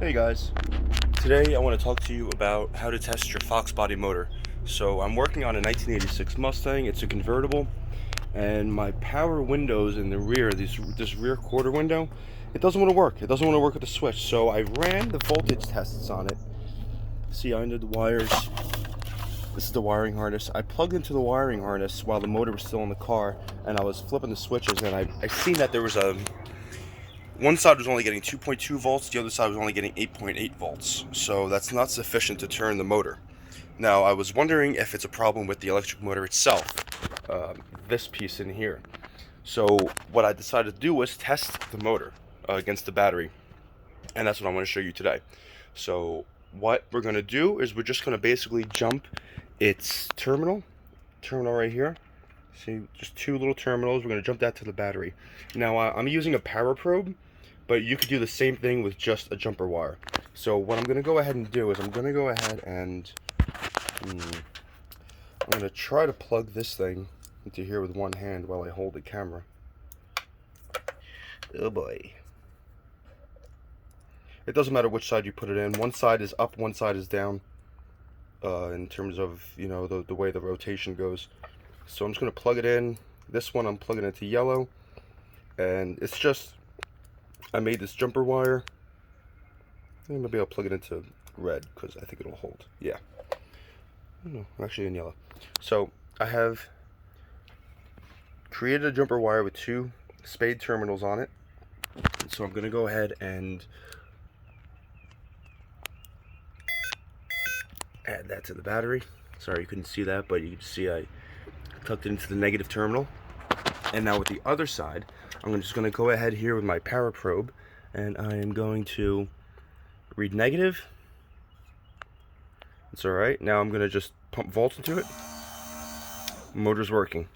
Hey guys, today I want to talk to you about how to test your Foxbody motor. So I'm working on a 1986 Mustang. It's a convertible, and my power windows in the rear, this rear quarter window, it doesn't want to work. It doesn't want to work with the switch. So I ran the voltage tests on it. See, I undid the wires. This is the wiring harness. I plugged into the wiring harness while the motor was still in the car, and I was flipping the switches, and I seen that there was one side was only getting 2.2 volts, the other side was only getting 8.8 volts. So that's not sufficient to turn the motor. Now, I was wondering if it's a problem with the electric motor itself, this piece in here. So what I decided to do was test the motor against the battery, and that's what I'm going to show you today. So what we're going to do is we're just going to basically jump its terminal right here. See, just two little terminals. We're going to jump that to the battery. Now, I'm using a power probe, but you could do the same thing with just a jumper wire. So what I'm going to go ahead and do is I'm going to go ahead and I'm going to try to plug this thing into here with one hand while I hold the camera. Oh boy. It doesn't matter which side you put it in. One side is up, one side is down, in terms of, you know, the way the rotation goes. So I'm just going to plug it in. This one I'm plugging into yellow, and it's just, I made this jumper wire, and maybe I'll plug it into red because I think it'll hold. Yeah, no, actually in yellow. So I have created a jumper wire with two spade terminals on it. So I'm going to go ahead and add that to the battery. Sorry you couldn't see that, but you can see I tucked it into the negative terminal. And now with the other side, I'm just going to go ahead here with my power probe, and I am going to read negative. It's alright. Now I'm going to just pump volts into it. Motor's working.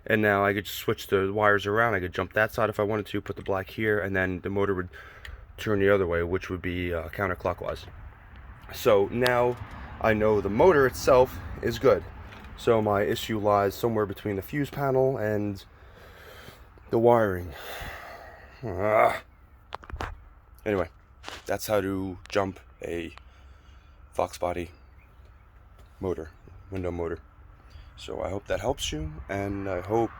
And now I could just switch the wires around. I could jump that side if I wanted to, put the black here, and then the motor would turn the other way, which would be counterclockwise. So now I know the motor itself is good. So my issue lies somewhere between the fuse panel and the wiring. Anyway, that's how to jump a Foxbody motor, window motor. So I hope that helps you, and I hope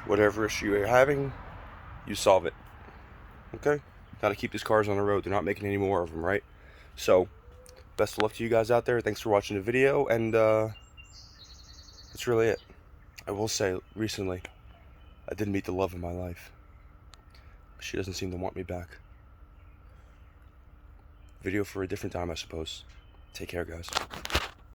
whatever issue you're having, you solve it. Okay? Gotta keep these cars on the road. They're not making any more of them, right? So, best of luck to you guys out there. Thanks for watching the video, and that's really it. I will say, recently, I did meet the love of my life. She doesn't seem to want me back. Video for a different time, I suppose. Take care, guys.